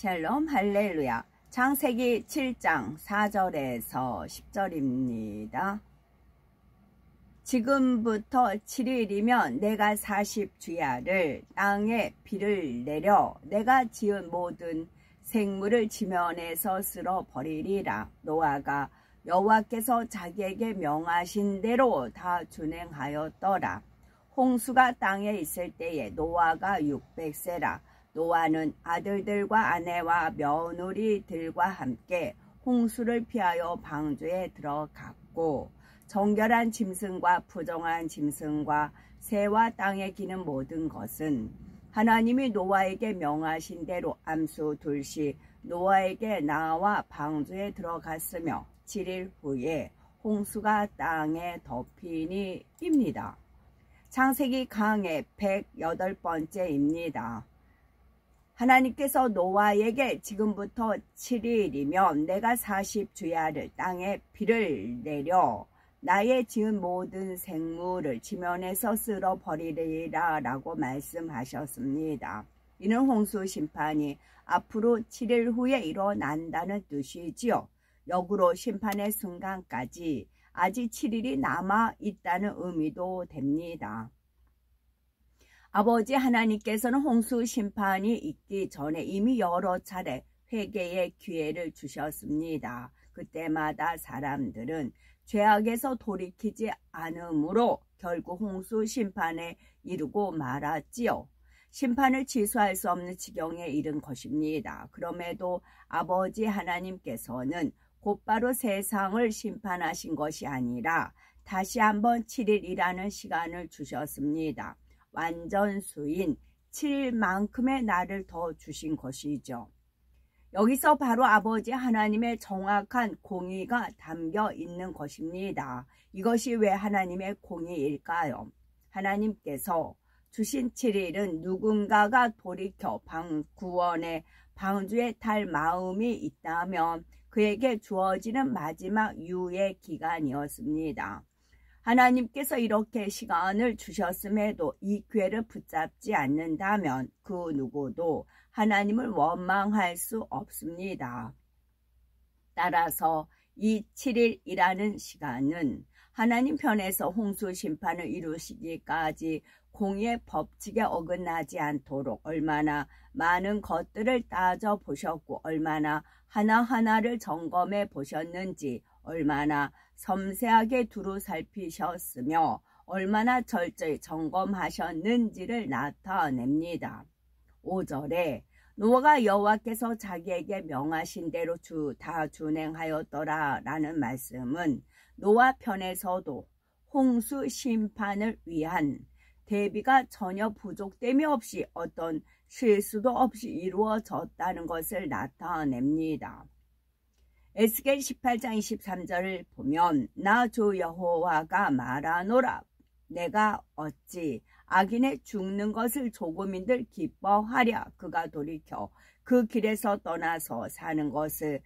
샬롬 할렐루야. 창세기 7장 4절에서 10절입니다. 지금부터 7일이면 내가 40주야를 땅에 비를 내려 내가 지은 모든 생물을 지면에서 쓸어버리리라. 노아가 여호와께서 자기에게 명하신 대로 다 준행하였더라. 홍수가 땅에 있을 때에 노아가 600세라. 노아는 아들들과 아내와 며느리들과 함께 홍수를 피하여 방주에 들어갔고, 정결한 짐승과 부정한 짐승과 새와 땅에 기는 모든 것은 하나님이 노아에게 명하신 대로 암수 둘씩 노아에게 나와 방주에 들어갔으며 7일 후에 홍수가 땅에 덮이니입니다. 창세기 강의 108번째입니다. 하나님께서 노아에게 지금부터 7일이면 내가 40주야를 땅에 비를 내려 나의 지은 모든 생물을 지면에서 쓸어버리리라 라고 말씀하셨습니다. 이는 홍수 심판이 앞으로 7일 후에 일어난다는 뜻이지요. 역으로 심판의 순간까지 아직 7일이 남아 있다는 의미도 됩니다. 아버지 하나님께서는 홍수 심판이 있기 전에 이미 여러 차례 회개의 기회를 주셨습니다. 그때마다 사람들은 죄악에서 돌이키지 않으므로 결국 홍수 심판에 이르고 말았지요. 심판을 취소할 수 없는 지경에 이른 것입니다. 그럼에도 아버지 하나님께서는 곧바로 세상을 심판하신 것이 아니라 다시 한번 7일이라는 시간을 주셨습니다. 완전수인 7일만큼의 날을 더 주신 것이죠. 여기서 바로 아버지 하나님의 정확한 공의가 담겨 있는 것입니다. 이것이 왜 하나님의 공의일까요? 하나님께서 주신 7일은 누군가가 돌이켜 구원의 방주에 탈 마음이 있다면 그에게 주어지는 마지막 유예 기간이었습니다. 하나님께서 이렇게 시간을 주셨음에도 이 기회를 붙잡지 않는다면 그 누구도 하나님을 원망할 수 없습니다. 따라서 이 7일이라는 시간은 하나님 편에서 홍수 심판을 이루시기까지 공의의 법칙에 어긋나지 않도록 얼마나 많은 것들을 따져보셨고 얼마나 하나하나를 점검해 보셨는지 얼마나 섬세하게 두루 살피셨으며 얼마나 철저히 점검하셨는지를 나타냅니다. 5절에 노아가 여호와께서 자기에게 명하신 대로 다 준행하였더라 라는 말씀은 노아 편에서도 홍수 심판을 위한 대비가 전혀 부족됨이 없이 어떤 실수도 없이 이루어졌다는 것을 나타냅니다. 에스겔 18장 23절을 보면 나 주 여호와가 말하노라. 내가 어찌 악인의 죽는 것을 조금인들 기뻐하랴. 그가 돌이켜 그 길에서 떠나서 사는 것을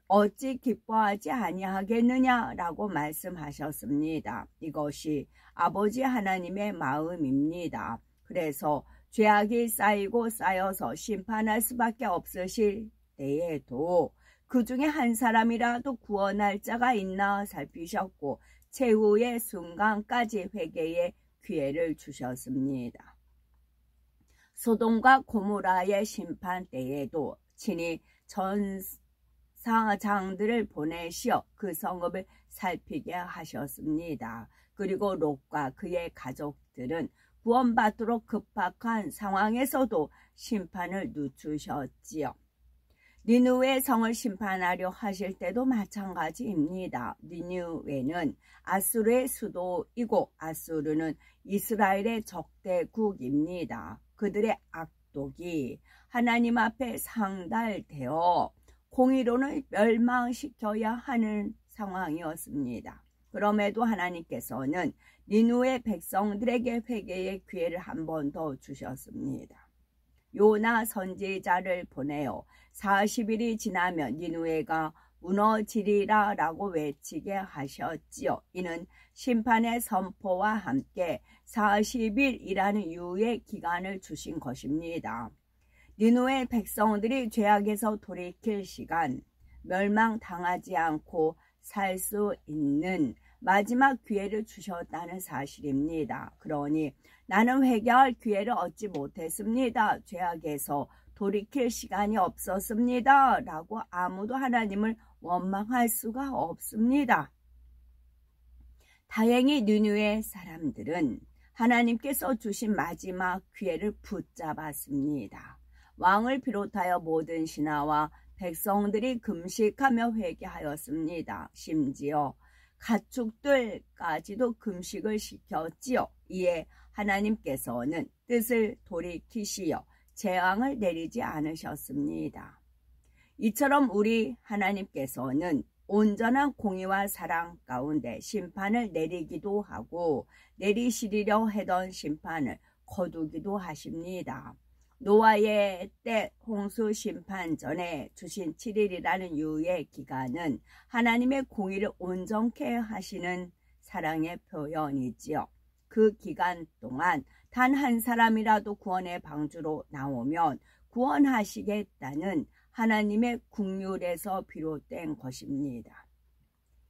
어찌 기뻐하지 아니하겠느냐라고 말씀하셨습니다. 이것이 아버지 하나님의 마음입니다. 그래서 죄악이 쌓이고 쌓여서 심판할 수밖에 없으실 때에도 그 중에 한 사람이라도 구원할 자가 있나 살피셨고 최후의 순간까지 회개의 기회를 주셨습니다. 소돔과 고모라의 심판 때에도 친히 전사장들을 보내시어 그 성읍을 살피게 하셨습니다. 그리고 롯과 그의 가족들은 구원받도록 급박한 상황에서도 심판을 늦추셨지요. 니느웨 성을 심판하려 하실 때도 마찬가지입니다. 니느웨는 아수르의 수도이고 아수르는 이스라엘의 적대국입니다. 그들의 악독이 하나님 앞에 상달되어 공의로는 멸망시켜야 하는 상황이었습니다. 그럼에도 하나님께서는 니느웨 백성들에게 회개의 기회를 한 번 더 주셨습니다. 요나 선지자를 보내어 40일이 지나면 니느웨가 무너지리라 라고 외치게 하셨지요. 이는 심판의 선포와 함께 40일이라는 유예 기간을 주신 것입니다. 니느웨 백성들이 죄악에서 돌이킬 시간, 멸망당하지 않고 살 수 있는 마지막 기회를 주셨다는 사실입니다. 그러니 나는 회개할 기회를 얻지 못했습니다. 죄악에서 돌이킬 시간이 없었습니다. 라고 아무도 하나님을 원망할 수가 없습니다. 다행히 니느웨 사람들은 하나님께서 주신 마지막 기회를 붙잡았습니다. 왕을 비롯하여 모든 신하와 백성들이 금식하며 회개하였습니다. 심지어 가축들까지도 금식을 시켰지요. 이에 하나님께서는 뜻을 돌이키시어 재앙을 내리지 않으셨습니다. 이처럼 우리 하나님께서는 온전한 공의와 사랑 가운데 심판을 내리기도 하고 내리시리려 하던 심판을 거두기도 하십니다. 노아의 때 홍수 심판 전에 주신 7일이라는 유예 기간은 하나님의 공의를 온전케 하시는 사랑의 표현이지요. 그 기간 동안 단 한 사람이라도 구원의 방주로 나오면 구원하시겠다는 하나님의 긍휼에서 비롯된 것입니다.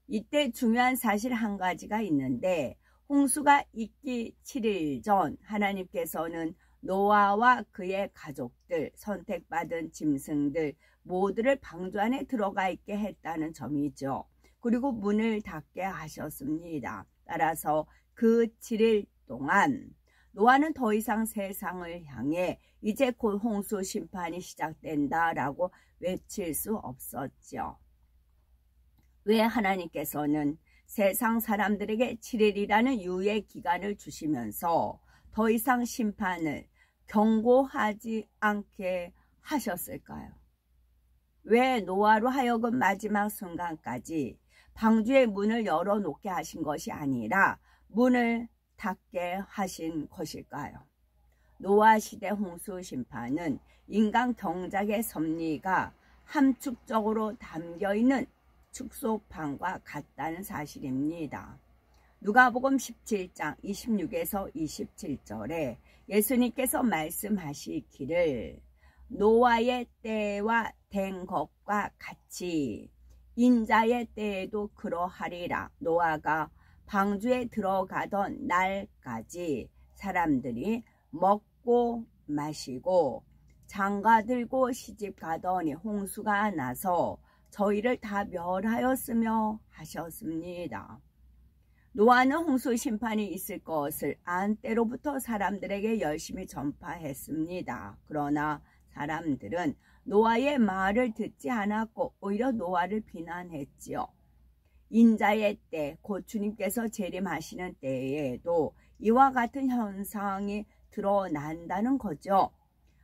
이때 중요한 사실 한 가지가 있는데 홍수가 있기 7일 전 하나님께서는 노아와 그의 가족들, 선택받은 짐승들 모두를 방주 안에 들어가 있게 했다는 점이죠. 그리고 문을 닫게 하셨습니다. 따라서 그 7일 동안 노아는 더 이상 세상을 향해 이제 곧 홍수 심판이 시작된다라고 외칠 수 없었죠. 왜 하나님께서는 세상 사람들에게 7일이라는 유예 기간을 주시면서 더 이상 심판을 경고하지 않게 하셨을까요? 왜 노아로 하여금 마지막 순간까지 방주의 문을 열어놓게 하신 것이 아니라 문을 닫게 하신 것일까요? 노아 시대 홍수 심판은 인간 경작의 섭리가 함축적으로 담겨있는 축소판과 같다는 사실입니다. 누가복음 17장 26에서 27절에 예수님께서 말씀하시기를 노아의 때와 된 것과 같이 인자의 때에도 그러하리라. 노아가 방주에 들어가던 날까지 사람들이 먹고 마시고 장가들고 시집가더니 홍수가 나서 저희를 다 멸하였으며 하셨습니다. 노아는 홍수 심판이 있을 것을 안 때로부터 사람들에게 열심히 전파했습니다. 그러나 사람들은 노아의 말을 듣지 않았고 오히려 노아를 비난했지요. 인자의 때, 곧 주님께서 재림하시는 때에도 이와 같은 현상이 드러난다는 거죠.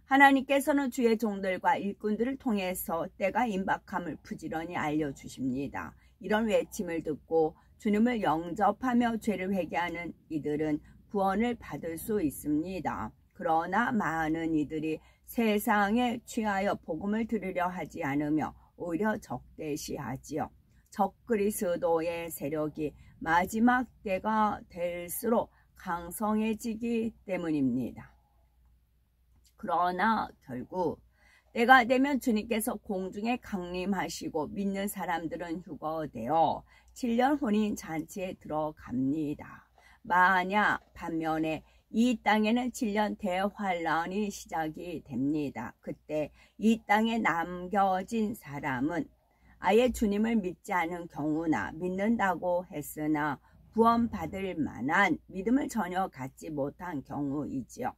하나님께서는 주의 종들과 일꾼들을 통해서 때가 임박함을 부지런히 알려주십니다. 이런 외침을 듣고 주님을 영접하며 죄를 회개하는 이들은 구원을 받을 수 있습니다. 그러나 많은 이들이 세상에 취하여 복음을 들으려 하지 않으며 오히려 적대시하지요. 적그리스도의 세력이 마지막 때가 될수록 강성해지기 때문입니다. 그러나 결국 때가 되면 주님께서 공중에 강림하시고 믿는 사람들은 휴거되어 7년 혼인 잔치에 들어갑니다. 만약 반면에 이 땅에는 7년 대환란이 시작이 됩니다. 그때 이 땅에 남겨진 사람은 아예 주님을 믿지 않은 경우나 믿는다고 했으나 구원받을 만한 믿음을 전혀 갖지 못한 경우이지요.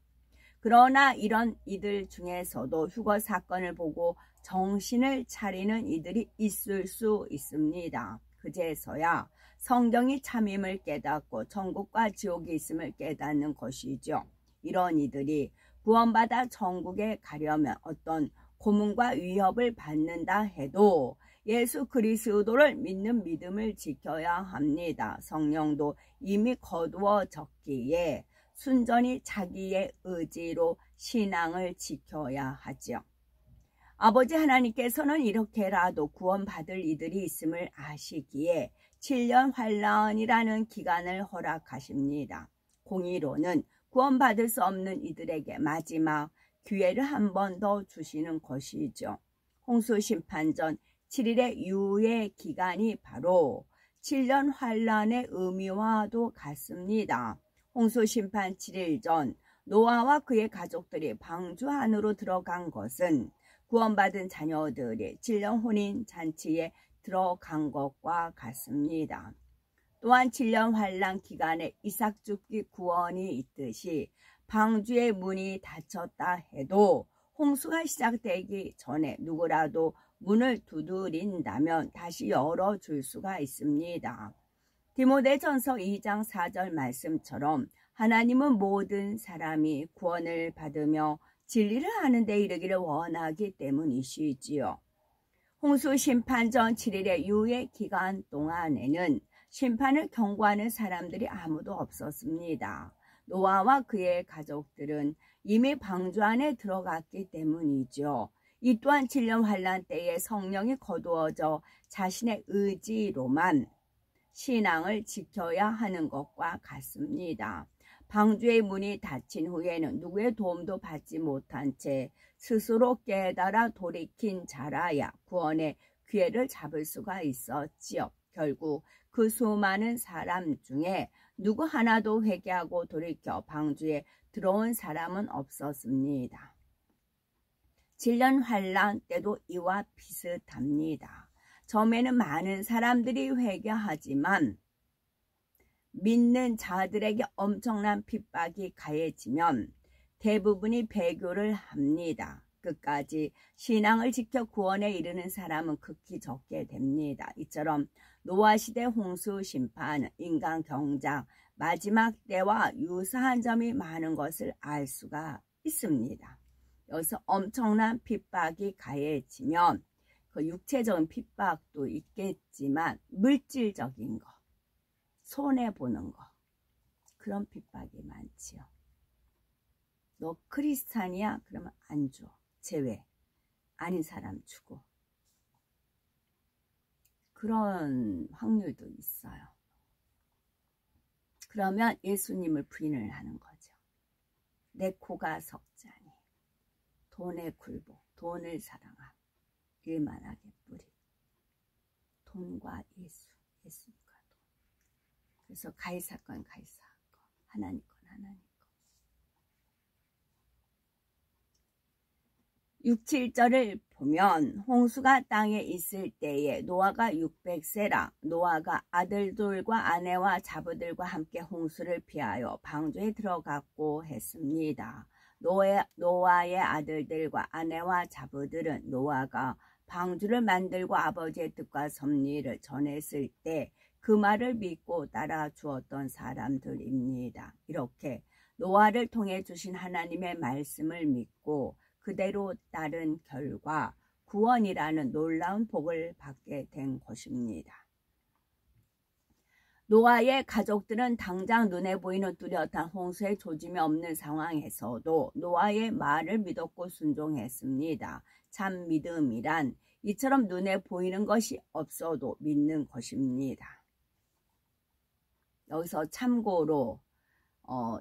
그러나 이런 이들 중에서도 휴거 사건을 보고 정신을 차리는 이들이 있을 수 있습니다. 그제서야 성경이 참임을 깨닫고 천국과 지옥이 있음을 깨닫는 것이죠. 이런 이들이 구원받아 천국에 가려면 어떤 고문과 위협을 받는다 해도 예수 그리스도를 믿는 믿음을 지켜야 합니다. 성령도 이미 거두어졌기에 순전히 자기의 의지로 신앙을 지켜야 하죠. 아버지 하나님께서는 이렇게라도 구원받을 이들이 있음을 아시기에 7년 환란이라는 기간을 허락하십니다. 공의로는 구원받을 수 없는 이들에게 마지막 기회를 한 번 더 주시는 것이죠. 홍수 심판 전 7일의 유예 기간이 바로 7년 환란의 의미와도 같습니다. 홍수 심판 7일 전 노아와 그의 가족들이 방주 안으로 들어간 것은 구원받은 자녀들이 7년 혼인 잔치에 들어간 것과 같습니다. 또한 7년 환란 기간에 이삭 죽기 구원이 있듯이 방주의 문이 닫혔다 해도 홍수가 시작되기 전에 누구라도 문을 두드린다면 다시 열어줄 수가 있습니다. 디모데전서 2장 4절 말씀처럼 하나님은 모든 사람이 구원을 받으며 진리를 하는 데 이르기를 원하기 때문이시지요. 홍수 심판 전 7일의 유예 기간 동안에는 심판을 경고하는 사람들이 아무도 없었습니다. 노아와 그의 가족들은 이미 방주 안에 들어갔기 때문이죠. 이 또한 7년 환란 때에 성령이 거두어져 자신의 의지로만 신앙을 지켜야 하는 것과 같습니다. 방주의 문이 닫힌 후에는 누구의 도움도 받지 못한 채 스스로 깨달아 돌이킨 자라야 구원의 기회를 잡을 수가 있었지요. 결국 그 수많은 사람 중에 누구 하나도 회개하고 돌이켜 방주에 들어온 사람은 없었습니다. 7년 환란 때도 이와 비슷합니다. 처음에는 많은 사람들이 회개하지만 믿는 자들에게 엄청난 핍박이 가해지면 대부분이 배교를 합니다. 끝까지 신앙을 지켜 구원에 이르는 사람은 극히 적게 됩니다. 이처럼 노아 시대 홍수 심판, 인간 경작, 마지막 때와 유사한 점이 많은 것을 알 수가 있습니다. 여기서 엄청난 핍박이 가해지면 그 육체적인 핍박도 있겠지만 물질적인 거, 손해보는 거, 그런 핍박이 많지요. 너 크리스찬이야? 그러면 안 줘. 제외. 아닌 사람 주고. 그런 확률도 있어요. 그러면 예수님을 부인을 하는 거죠. 내 코가 석자니 돈의 굴복, 돈을 사랑함, 일만하게 뿌리. 돈과 예수, 예수과 돈. 그래서 가이사 건 가이사 거, 하나님 건 하나님 거. 6, 7절을 보면 홍수가 땅에 있을 때에 노아가 600세라 노아가 아들들과 아내와 자부들과 함께 홍수를 피하여 방주에 들어갔고 했습니다. 노아의 아들들과 아내와 자부들은 노아가 방주를 만들고 아버지의 뜻과 섭리를 전했을 때 그 말을 믿고 따라 주었던 사람들입니다. 이렇게 노아를 통해 주신 하나님의 말씀을 믿고 그대로 따른 결과 구원이라는 놀라운 복을 받게 된 것입니다. 노아의 가족들은 당장 눈에 보이는 뚜렷한 홍수의 조짐이 없는 상황에서도 노아의 말을 믿었고 순종했습니다. 참 믿음이란 이처럼 눈에 보이는 것이 없어도 믿는 것입니다. 여기서 참고로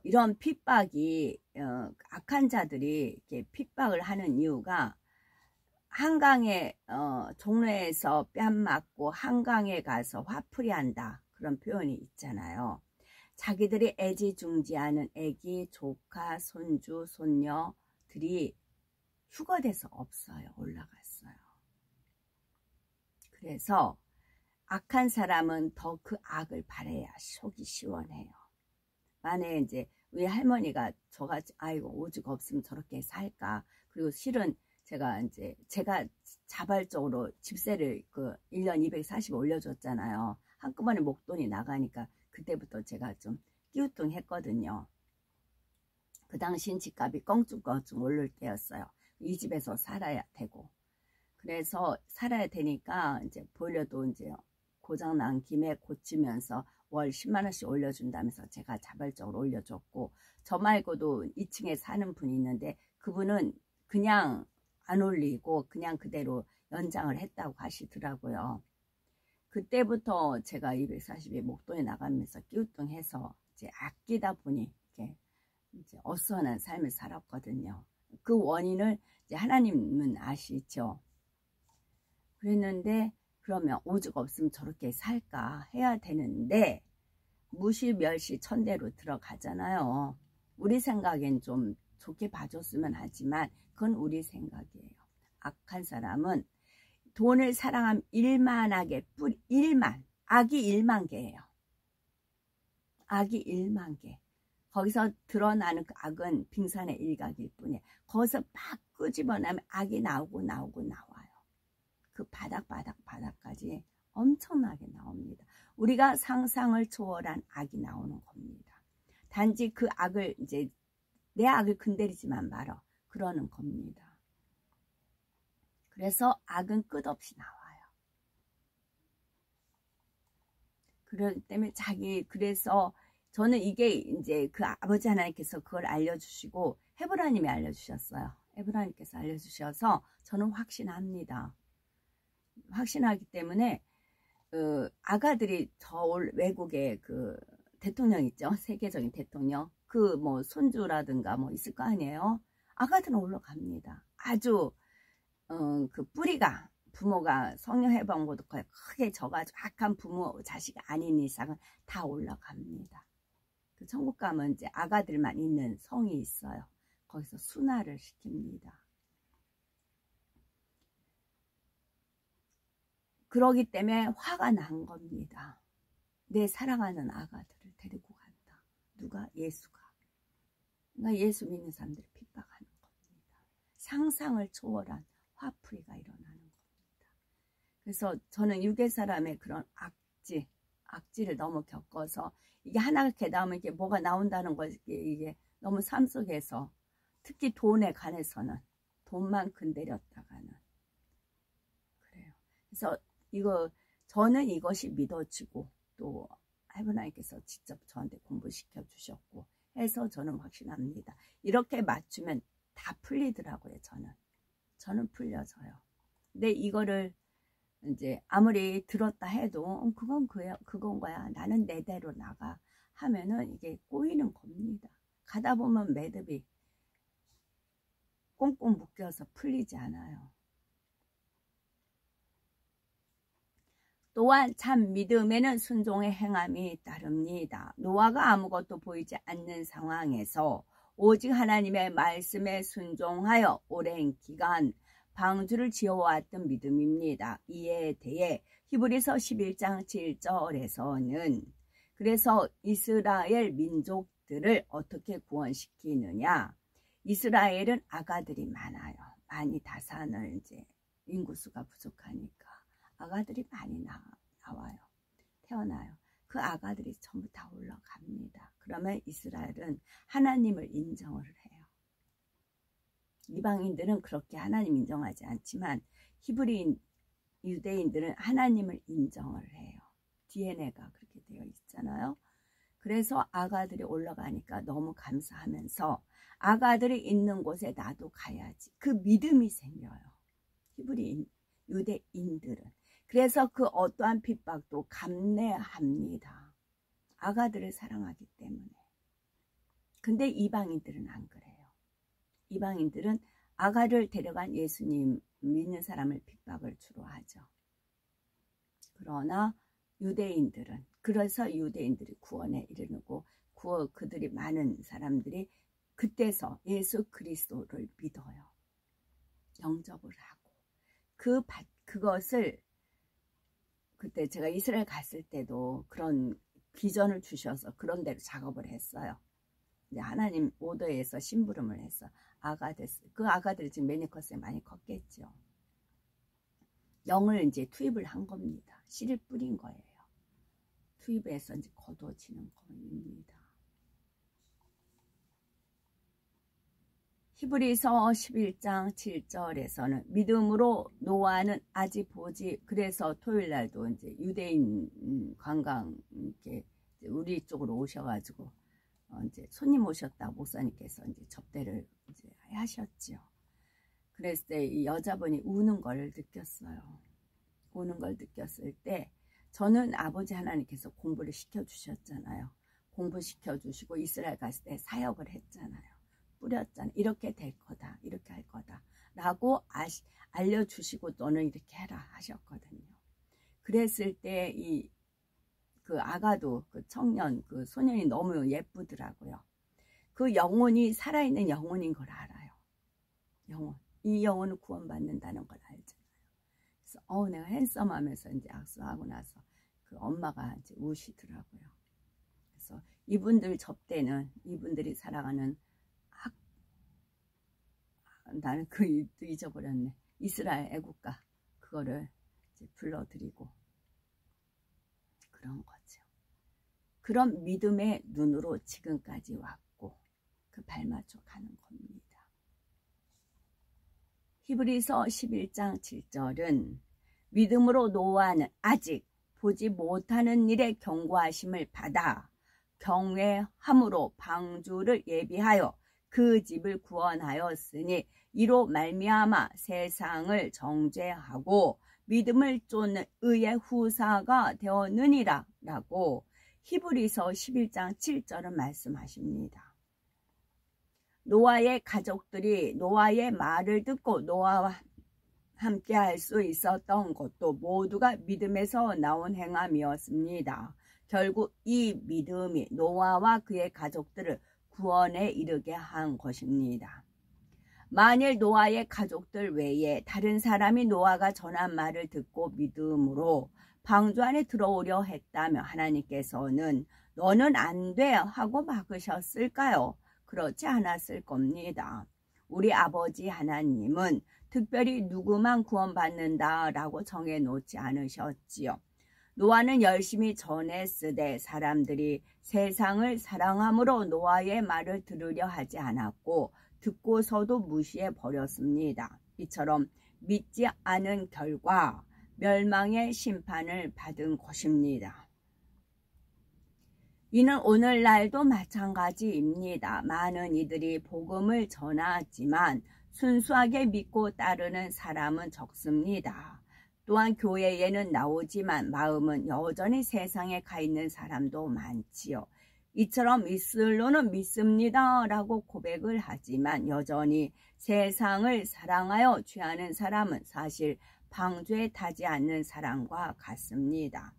이런 핍박이 악한 자들이 이렇게 핍박을 하는 이유가 한강에 종로에서 뺨 맞고 한강에 가서 화풀이 한다 그런 표현이 있잖아요. 자기들이 애지중지하는 애기, 조카, 손주, 손녀들이 휴거돼서 없어요. 올라갔어요. 그래서 악한 사람은 더 그 악을 바라야 속이 시원해요. 만약에 이제 우리 할머니가 저같이 아이고 오죽 없으면 저렇게 살까. 그리고 실은 제가 자발적으로 집세를 그 1년 240 올려줬잖아요. 한꺼번에 목돈이 나가니까 그때부터 제가 좀 끼우뚱했거든요. 그 당시엔 집값이 껑충껑충 오를 때였어요. 이 집에서 살아야 되고. 그래서 살아야 되니까 이제 보일러도 이제 고장난 김에 고치면서 월 10만 원씩 올려준다면서 제가 자발적으로 올려줬고, 저 말고도 2층에 사는 분이 있는데 그분은 그냥 안 올리고 그냥 그대로 연장을 했다고 하시더라고요. 그때부터 제가 240에 목돈이 나가면서 끼우뚱해서 이제 아끼다 보니 이렇게 이제 어수선한 삶을 살았거든요. 그 원인을 이제 하나님은 아시죠. 그랬는데 그러면 오죽 없으면 저렇게 살까 해야 되는데 무시 멸시 천대로 들어가잖아요. 우리 생각엔 좀 좋게 봐줬으면 하지만 그건 우리 생각이에요. 악한 사람은 돈을 사랑하면 일만하게 악이 1만 개예요. 악이 1만 개. 거기서 드러나는 그 악은 빙산의 일각일 뿐이에요. 거기서 막 끄집어내면 악이 나와요. 그 바닥까지 엄청나게 나옵니다. 우리가 상상을 초월한 악이 나오는 겁니다. 단지 그 악을 이제 내 악을 건드리지만 말어 그러는 겁니다. 그래서 악은 끝없이 나와요. 그렇기 때문에 그래서 저는 이게 이제 그 아버지 하나님께서 그걸 알려주시고 헤브라님이 알려주셨어요. 헤브라님께서 알려주셔서 저는 확신합니다. 확신하기 때문에 아가들이 저 외국의 그 대통령 있죠. 세계적인 대통령. 그 뭐 손주라든가 뭐 있을 거 아니에요. 아가들은 올라갑니다. 아주 그 뿌리가 부모가 성령 해방 것도 크게 져가지고 악한 부모 자식 아닌 이상은 다 올라갑니다. 그 천국 가면 이제 아가들만 있는 성이 있어요. 거기서 순화를 시킵니다. 그러기 때문에 화가 난 겁니다. 내 사랑하는 아가들을 데리고 간다. 누가? 예수가. 그러니까 예수 믿는 사람들을 핍박하는 겁니다. 상상을 초월한 화풀이가 일어나는 겁니다. 그래서 저는 유괴 사람의 그런 악지를 너무 겪어서 이게 하나가 닿으면 이게 뭐가 나온다는 거 이게 너무 삶 속에서 특히 돈에 관해서는 돈만 건드렸다가는 그래요. 그래서 저는 이것이 믿어지고 또 하나님께서 직접 저한테 공부시켜 주셨고 해서 저는 확신합니다. 이렇게 맞추면 다 풀리더라고요. 저는 풀려져요. 근데 이거를 이제 아무리 들었다 해도 그건 거야. 나는 내대로 나가 하면은 이게 꼬이는 겁니다. 가다 보면 매듭이 꽁꽁 묶여서 풀리지 않아요. 또한 참 믿음에는 순종의 행함이 따릅니다. 노아가 아무것도 보이지 않는 상황에서 오직 하나님의 말씀에 순종하여 오랜 기간 방주를 지어왔던 믿음입니다. 이에 대해 히브리서 11장 7절에서는 그래서 이스라엘 민족들을 어떻게 구원시키느냐. 이스라엘은 아가들이 많아요. 많이 다산을 이제 인구수가 부족하니까 아가들이 많이 나와요. 태어나요. 그 아가들이 전부 다 올라갑니다. 그러면 이스라엘은 하나님을 인정을 해요. 이방인들은 그렇게 하나님 인정하지 않지만 히브리인 유대인들은 하나님을 인정을 해요. DNA가 그렇게 되어 있잖아요. 그래서 아가들이 올라가니까 너무 감사하면서 아가들이 있는 곳에 나도 가야지. 그 믿음이 생겨요. 히브리인 유대인들은. 그래서 그 어떠한 핍박도 감내합니다. 아가들을 사랑하기 때문에. 근데 이방인들은 안 그래요. 이방인들은 아가를 데려간 예수님 믿는 사람을 핍박을 주로 하죠. 그러나 유대인들은 그래서 유대인들이 구원에 이르고 그들이 많은 사람들이 그때서 예수 그리스도를 믿어요. 영접을 하고 그것을 그때 제가 이스라엘 갔을 때도 그런 비전을 주셔서 그런 대로 작업을 했어요. 이제 하나님 오더에서 심부름을 해서 그 아가들이 지금 매니커스에 많이 컸겠죠. 영을 이제 투입을 한 겁니다. 씨를 뿌린 거예요. 투입해서 이제 거둬지는 겁니다. 히브리서 11장 7절에서는 믿음으로 노아는 아직 그래서 토요일 날도 이제 유대인 관광 이렇게 우리 쪽으로 오셔가지고 이제 손님 오셨다 목사님께서 이제 접대를 이제 하셨죠. 그랬을 때 이 여자분이 우는 걸 느꼈어요. 우는 걸 느꼈을 때 저는 아버지 하나님께서 공부를 시켜주셨잖아요. 공부시켜주시고 이스라엘 갔을 때 사역을 했잖아요. 뿌렸잖아. 이렇게 될 거다. 이렇게 할 거다. 라고 알려주시고 너는 이렇게 해라 하셨거든요. 그랬을 때 그 아가도 그 청년 그 소년이 너무 예쁘더라고요. 그 영혼이 살아있는 영혼인 걸 알아요. 영혼. 이 영혼은 구원받는다는 걸 알잖아요. 그래서 내가 핸섬하면서 이제 악수하고 나서 그 엄마가 이제 우시더라고요. 그래서 이분들 접대는 이분들이 살아가는 나는 그 일도 잊어버렸네. 이스라엘 애국가 그거를 이제 불러드리고 그런 거죠. 그런 믿음의 눈으로 지금까지 왔고 그 발맞춰 가는 겁니다. 히브리서 11장 7절은 믿음으로 노아는 아직 보지 못하는 일에 경고하심을 받아 경외함으로 방주를 예비하여 그 집을 구원하였으니 이로 말미암아 세상을 정죄하고 믿음을 쫓는 의의 후사가 되었느니라 라고 히브리서 11장 7절은 말씀하십니다. 노아의 가족들이 노아의 말을 듣고 노아와 함께 할 수 있었던 것도 모두가 믿음에서 나온 행함이었습니다. 결국 이 믿음이 노아와 그의 가족들을 구원에 이르게 한 것입니다. 만일 노아의 가족들 외에 다른 사람이 노아가 전한 말을 듣고 믿음으로 방주 안에 들어오려 했다면 하나님께서는 너는 안 돼 하고 막으셨을까요? 그렇지 않았을 겁니다. 우리 아버지 하나님은 특별히 누구만 구원받는다라고 정해놓지 않으셨지요. 노아는 열심히 전했으되 사람들이 세상을 사랑함으로 노아의 말을 들으려 하지 않았고 듣고서도 무시해 버렸습니다. 이처럼 믿지 않은 결과 멸망의 심판을 받은 것입니다. 이는 오늘날도 마찬가지입니다. 많은 이들이 복음을 전하지만 순수하게 믿고 따르는 사람은 적습니다. 또한 교회에는 나오지만 마음은 여전히 세상에 가 있는 사람도 많지요. 이처럼 입술로는 믿습니다 라고 고백을 하지만 여전히 세상을 사랑하여 취하는 사람은 사실 방주에 타지 않는 사람과 같습니다.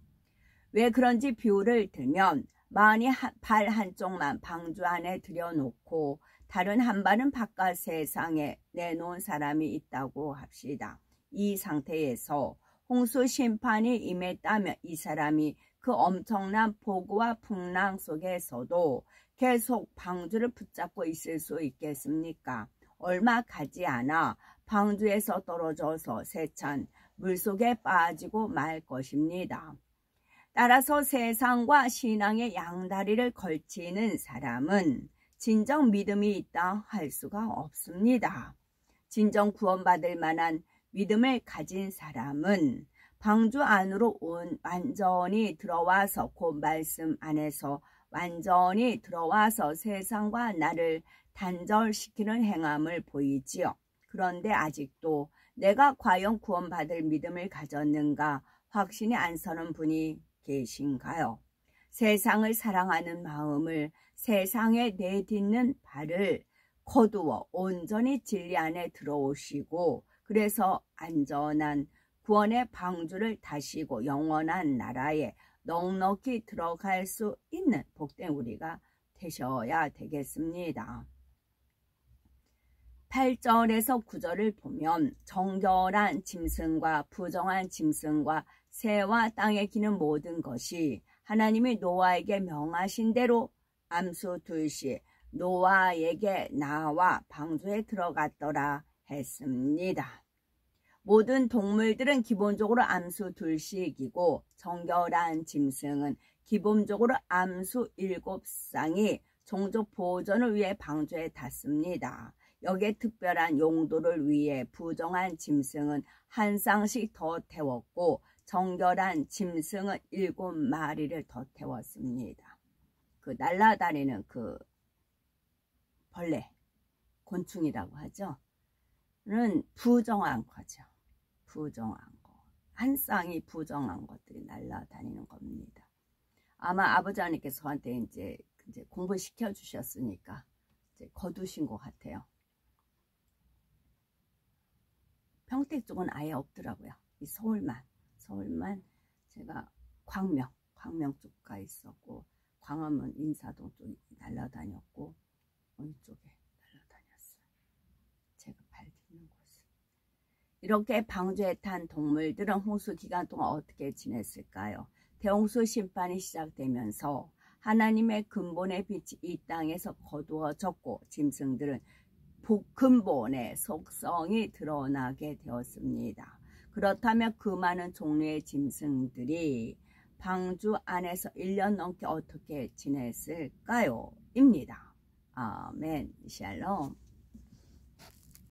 왜 그런지 비유를 들면 만이 발 한쪽만 방주 안에 들여놓고 다른 한 발은 바깥 세상에 내놓은 사람이 있다고 합시다. 이 상태에서 홍수 심판이 임했다면 이 사람이 그 엄청난 폭우와 풍랑 속에서도 계속 방주를 붙잡고 있을 수 있겠습니까? 얼마 가지 않아 방주에서 떨어져서 세찬 물속에 빠지고 말 것입니다. 따라서 세상과 신앙의 양다리를 걸치는 사람은 진정 믿음이 있다 할 수가 없습니다. 진정 구원받을 만한 믿음을 가진 사람은 방주 안으로 완전히 들어와서 그 말씀 안에서 완전히 들어와서 세상과 나를 단절시키는 행함을 보이지요. 그런데 아직도 내가 과연 구원받을 믿음을 가졌는가 확신이 안 서는 분이 계신가요? 세상을 사랑하는 마음을 세상에 내딛는 발을 거두어 온전히 진리 안에 들어오시고 그래서 안전한 구원의 방주를 다시고 영원한 나라에 넉넉히 들어갈 수 있는 복된 우리가 되셔야 되겠습니다. 8절에서 9절을 보면 정결한 짐승과 부정한 짐승과 새와 땅에 기는 모든 것이 하나님이 노아에게 명하신 대로 암수 둘씩 노아에게 나와 방주에 들어갔더라 했습니다. 모든 동물들은 기본적으로 암수 둘씩이고 정결한 짐승은 기본적으로 암수 7쌍이 종족 보존을 위해 방주에 탔습니다. 여기에 특별한 용도를 위해 부정한 짐승은 한 쌍씩 더 태웠고 정결한 짐승은 7마리를 더 태웠습니다. 그 날아다니는 그 벌레, 곤충이라고 하죠. 는 부정한 거죠. 부정한 거. 한 쌍이 부정한 것들이 날아다니는 겁니다. 아마 아버지 하나님께서 저한테 이제 공부시켜 주셨으니까 거두신 것 같아요. 평택 쪽은 아예 없더라고요. 이 서울만 제가 광명 쪽 가 있었고, 광화문 인사동 쪽 날라다녔고, 어느 쪽에 날라다녔어요. 제가 발 딛는 곳은. 이렇게 방주에 탄 동물들은 홍수 기간 동안 어떻게 지냈을까요? 대홍수 심판이 시작되면서 하나님의 근본의 빛이 이 땅에서 거두어졌고, 짐승들은 근본의 속성이 드러나게 되었습니다. 그렇다면 그 많은 종류의 짐승들이 방주 안에서 1년 넘게 어떻게 지냈을까요? 입니다. 아멘. 샬롬.